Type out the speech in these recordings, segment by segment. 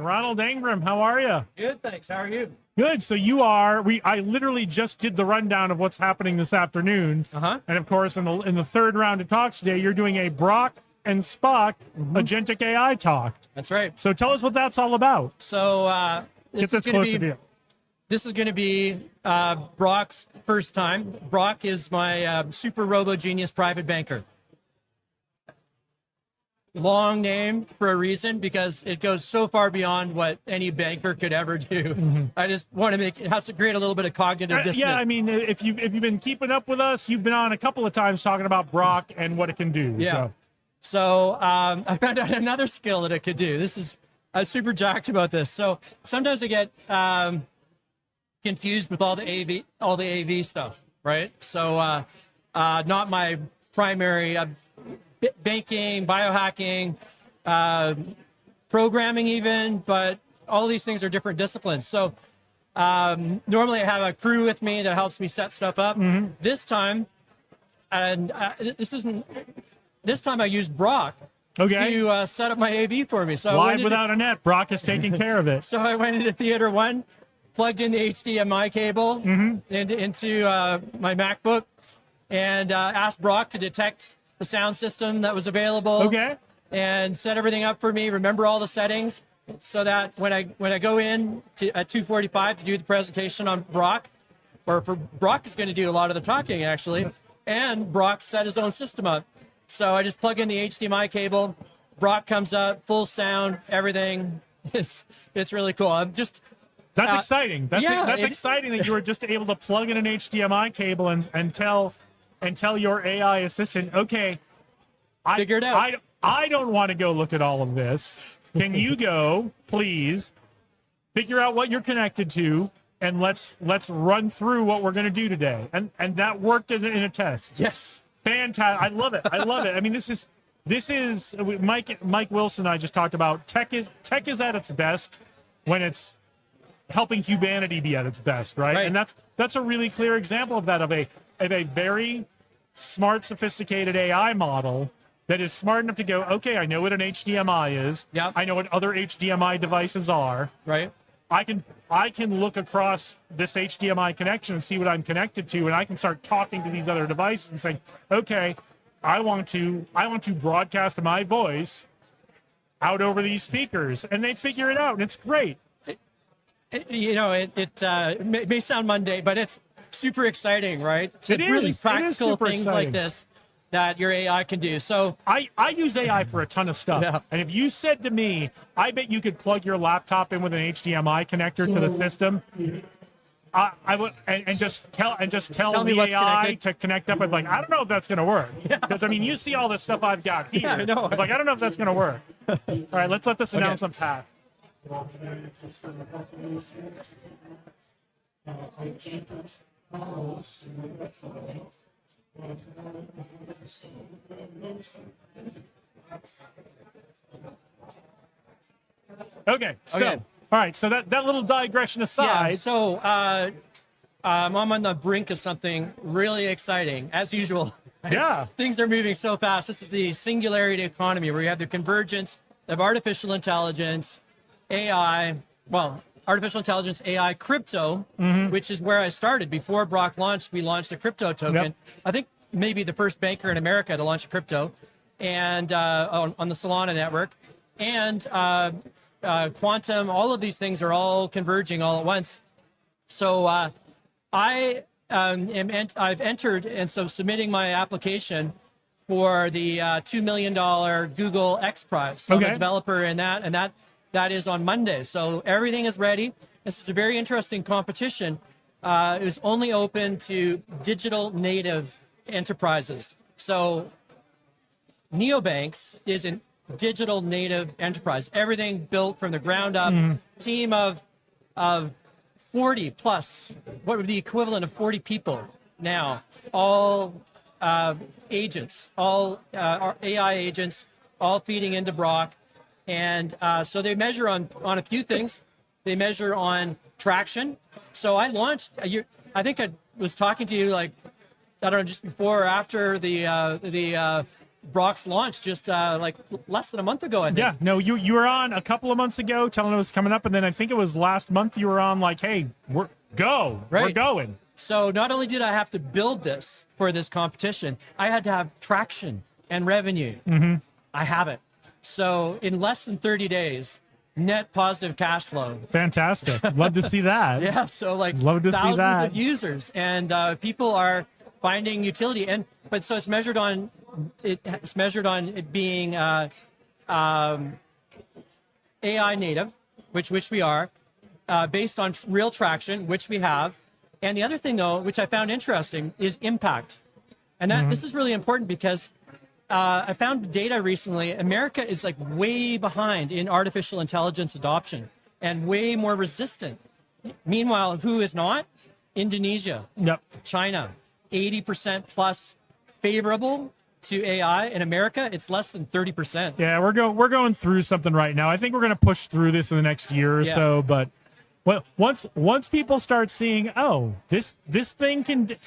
Ronald Ingram, how are you? Good, thanks. How are you? Good. So you are. I literally just did the rundown of what's happening this afternoon. And of course, in the third round of talks today, you're doing a Brock and Spock agentic AI talk. That's right. So tell us what that's all about. So Get this closer to you. This is going to be Brock's first time. Brock is my super robo genius private banker. Long name for a reason, because it goes so far beyond what any banker could ever do. I just want to make it has to create a little bit of cognitive dissonance. Yeah, I mean, if you've been keeping up with us, you've been on a couple of times talking about Brock and what it can do. Yeah. So I found out another skill that it could do. I'm super jacked about this. So sometimes I get confused with all the AV stuff, right? So not my primary banking, biohacking, programming even, but all these things are different disciplines. So normally I have a crew with me that helps me set stuff up. This time, and this time I used Brock to set up my AV for me. So live without a net, Brock is taking care of it. So I went into Theater One, plugged in the HDMI cable into my MacBook, and asked Brock to detect the sound system that was available. And set everything up for me. Remember all the settings, so that when I go in at 2:45 to do the presentation on Brock, Brock is going to do a lot of the talking actually, and Brock set his own system up. So I just plug in the HDMI cable, Brock comes up, full sound, everything. It's really cool. That's exciting. That's exciting that you were just able to plug in an HDMI cable and tell your AI assistant, okay, figure it out. I don't want to go look at all of this. Can you go, please, figure out what you're connected to, and let's run through what we're going to do today. And that worked in a test. Yes. Fantastic. I love it. I love it. I mean, this is Mike Wilson and I just talked about tech is at its best when it's helping humanity be at its best, right? And that's a really clear example of that, of a very smart, sophisticated AI model that is smart enough to go, okay, I know what an HDMI is. I know what other HDMI devices are. I can look across this HDMI connection and see what I'm connected to, and I can start talking to these other devices and saying, okay, I want to broadcast my voice out over these speakers, and they figure it out, and it's great. It may sound mundane, but it's super exciting, right? It is. Really practical things exciting. like this that your AI can do. So I use AI for a ton of stuff. And if you said to me, I bet you could plug your laptop in with an HDMI connector to the system, I would and just tell the AI to connect up. I'm like, I don't know if that's going to work, because I mean, you see all this stuff I've got here. I know. It's like, I don't know if that's going to work. All right, let's let this announcement pass. Okay, all right, so that little digression aside. So I'm on the brink of something really exciting, as usual. Things are moving so fast. This is the singularity economy, where you have the convergence of artificial intelligence, AI, artificial intelligence, AI, crypto, which is where I started. Before Brock launched, we launched a crypto token. I think maybe the first banker in America to launch a crypto, and on the Solana network. And quantum, all of these things are all converging all at once. So I've entered, and so submitting my application for the $2 million Google X Prize. So I'm a developer in that, and that is on Monday. So everything is ready. This is a very interesting competition. It was only open to digital native enterprises. So Neobanks is a digital native enterprise. Everything built from the ground up. Team of 40 plus, what would be the equivalent of 40 people now, all agents, all AI agents, all feeding into Brock. And so they measure on a few things. They measure on traction. So I launched, I think I was talking to you, like, I don't know, just before or after the Brock's launch just like less than a month ago, I think. Yeah, no, you were on a couple of months ago telling it was coming up, and then I think it was last month you were on like, hey, we're going. So not only did I have to build this for this competition, I had to have traction and revenue. I have it. So in less than 30 days, net positive cash flow. Fantastic. Love to see that. Yeah, so like love to see thousands that. of users, and people are finding utility. But so it's measured on it being AI native, which we are, based on real traction, which we have. And the other thing, though, which I found interesting, is impact. And that this is really important because I found data recently. America is like way behind in artificial intelligence adoption and way more resistant. Meanwhile, who is not? Indonesia, China, 80% plus favorable to AI. In America, it's less than 30%. Yeah, we're going through something right now. I think we're going to push through this in the next year or so. But once people start seeing, oh, this thing can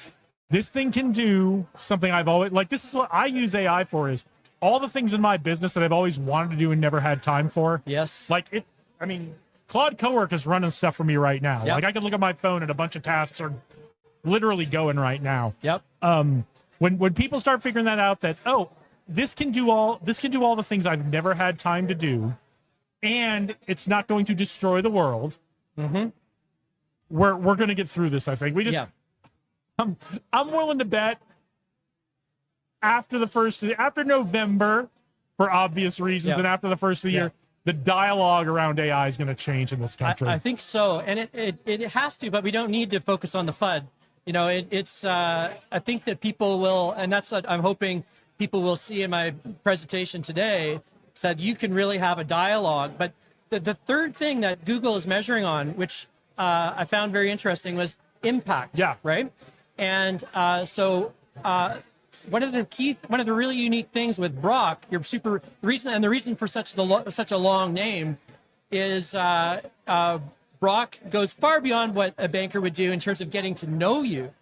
do something I've always like. This is what I use AI for, is all the things in my business that I've always wanted to do and never had time for. Yes. Like it. I mean, Claude Cowork is running stuff for me right now. Like I can look at my phone and a bunch of tasks are literally going right now. When people start figuring that out, that this can do all the things I've never had time to do, and it's not going to destroy the world. We're going to get through this. I think we just. I'm willing to bet after November, for obvious reasons, and after the first of the year, the dialogue around AI is going to change in this country. I think so, and it has to, but we don't need to focus on the FUD. You know, it's. I think that people will, and that's what I'm hoping people will see in my presentation today, is that you can really have a dialogue. But the third thing that Google is measuring on, which I found very interesting, was impact. Right. And so one of the really unique things with Brock, the reason for such a long name is Brock goes far beyond what a banker would do in terms of getting to know you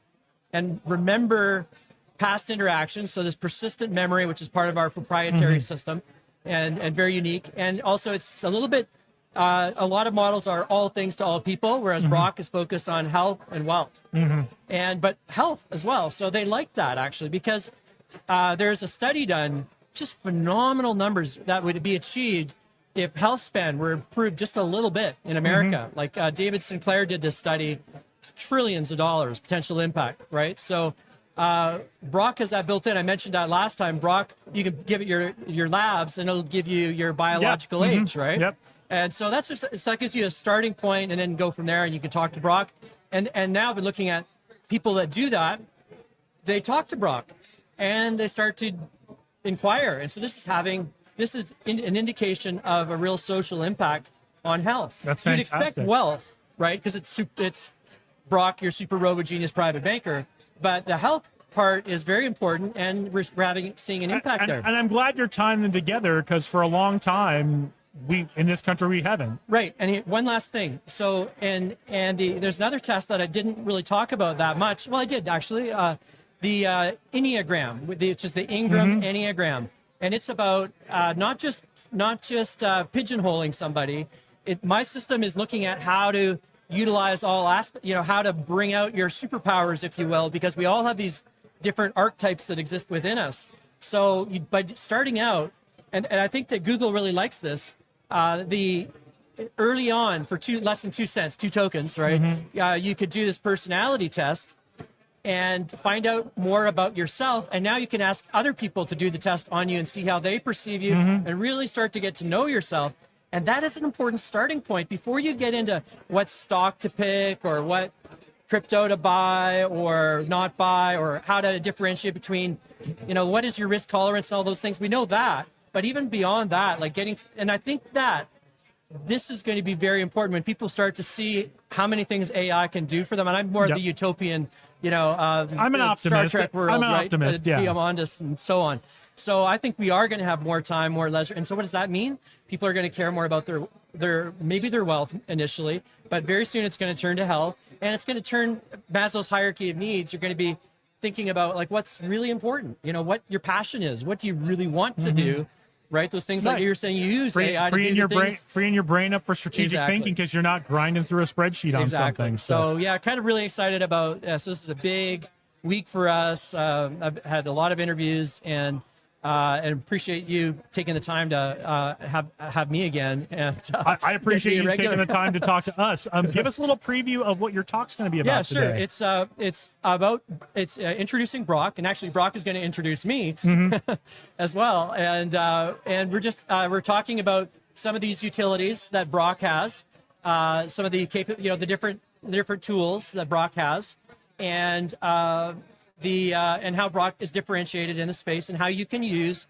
and remember past interactions. So this persistent memory, which is part of our proprietary system and very unique. And also it's a little bit, a lot of models are all things to all people, whereas Brock is focused on health and wealth, but health as well. So they like that actually, because there's a study done, just phenomenal numbers that would be achieved if health span were improved just a little bit in America. Like David Sinclair did this study, trillions of dollars potential impact, right? So Brock has that built in. I mentioned that last time. Brock, you can give it your labs and it'll give you your biological age, right? And so that's just, so that gives you a starting point, and then go from there, and you can talk to Brock. And now I've been looking at people that do that. They talk to Brock and they start to inquire. And so this is an indication of a real social impact on health. That's fantastic. You'd expect wealth, right? Because it's Brock, your super robo-genius private banker. But the health part is very important, and we're seeing an impact there. And I'm glad you're tying them together, because for a long time, in this country, we haven't. Right. And one last thing. So, there's another test that I didn't really talk about that much. Well, I did actually. The Enneagram, which is the Ingram Enneagram. And it's about not just pigeonholing somebody. My system is looking at how to utilize all aspects, how to bring out your superpowers, if you will, because we all have these different archetypes that exist within us. So by starting out, and I think that Google really likes this, the early on for less than 2 cents, 2 tokens, right? You could do this personality test and find out more about yourself. And now you can ask other people to do the test on you and see how they perceive you and really start to get to know yourself. And that is an important starting point before you get into what stock to pick or what crypto to buy or not buy, or how to differentiate between, what is your risk tolerance and all those things. We know that. But even beyond that, like and I think that this is going to be very important when people start to see how many things AI can do for them. And I'm more of the utopian, I'm an optimist. Star Trek world, I'm an right? optimist, Diamandis and so on. So I think we are going to have more time, more leisure. And so what does that mean? People are going to care more about maybe their wealth initially, but very soon it's going to turn to health, and it's going to turn Maslow's hierarchy of needs. You're going to be thinking about like what's really important, you know, what your passion is, what do you really want to do, right? Those things like you were saying, you use AI to do freeing your brain, things. freeing your brain up for strategic thinking because you're not grinding through a spreadsheet on something. So yeah, kind of really excited about. So this is a big week for us. I've had a lot of interviews and appreciate you taking the time to have me again. And I appreciate you taking the time to talk to us. Give us a little preview of what your talk's going to be about today. Yeah, sure. It's introducing Brock, and actually Brock is going to introduce me as well. And we're talking about some of these utilities that Brock has, some of the the different tools that Brock has, and how Brock is differentiated in the space, and how you can use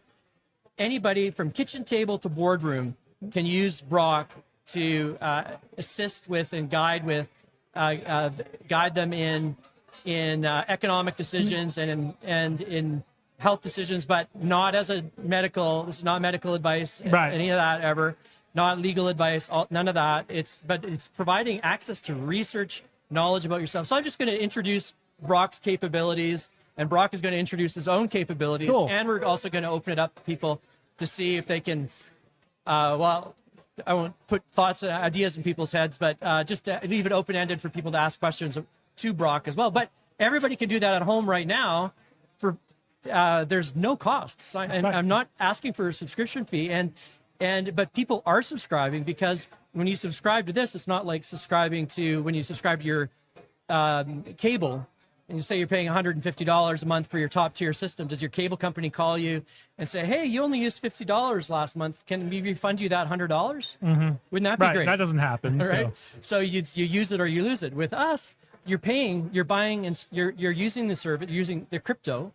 anybody from kitchen table to boardroom can use Brock to assist with and guide them in economic decisions and in health decisions, but not as a medical. This is not medical advice, any of that ever. Not legal advice, none of that. It's providing access to research, knowledge about yourself. So I'm just going to introduce Brock's capabilities, and Brock is going to introduce his own capabilities. Cool. And we're also going to open it up to people to see if they can, I won't put thoughts and ideas in people's heads, but just to leave it open-ended for people to ask questions to Brock as well. But everybody can do that at home right now for, there's no costs. I'm not asking for a subscription fee, but people are subscribing, because when you subscribe to this, it's not like subscribing to when you subscribe to your cable, and you say you're paying $150 a month for your top tier system. Does your cable company call you and say, hey, you only used $50 last month, can we refund you that $100? Wouldn't that be great? That doesn't happen. Right? So you use it or you lose it. With us, you're buying, and you're using the service, using the crypto,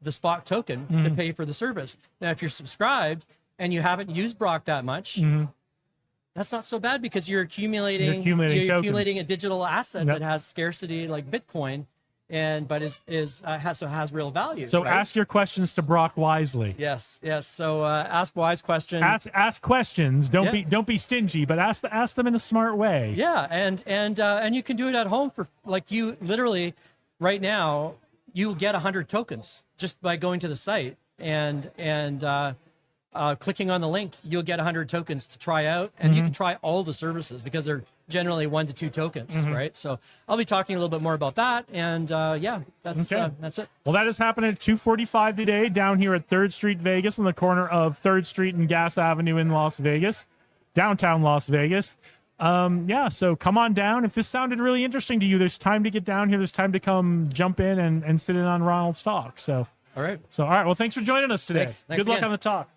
the spot token to pay for the service. Now, if you're subscribed and you haven't used Brock that much, that's not so bad, because you're accumulating a digital asset that has scarcity like Bitcoin, but has real value. So ask your questions to Brock wisely. Yes. So ask wise questions. Ask questions. Don't be stingy, but ask them in a smart way. Yeah, and you can do it at home for, like, you literally right now you'll get 100 tokens just by going to the site and clicking on the link. You'll get 100 tokens to try out, and you can try all the services, because they're generally 1 to 2 tokens, right? So I'll be talking a little bit more about that, and that's it. Well, that is happening at 2:45 today down here at 3rd Street, Vegas, on the corner of 3rd Street and Gas Avenue in Las Vegas, downtown Las Vegas. So come on down. If this sounded really interesting to you, there's time to get down here. There's time to come jump in and sit in on Ronald's talk. So, all right. Well, thanks for joining us today. Thanks Good luck on the talk.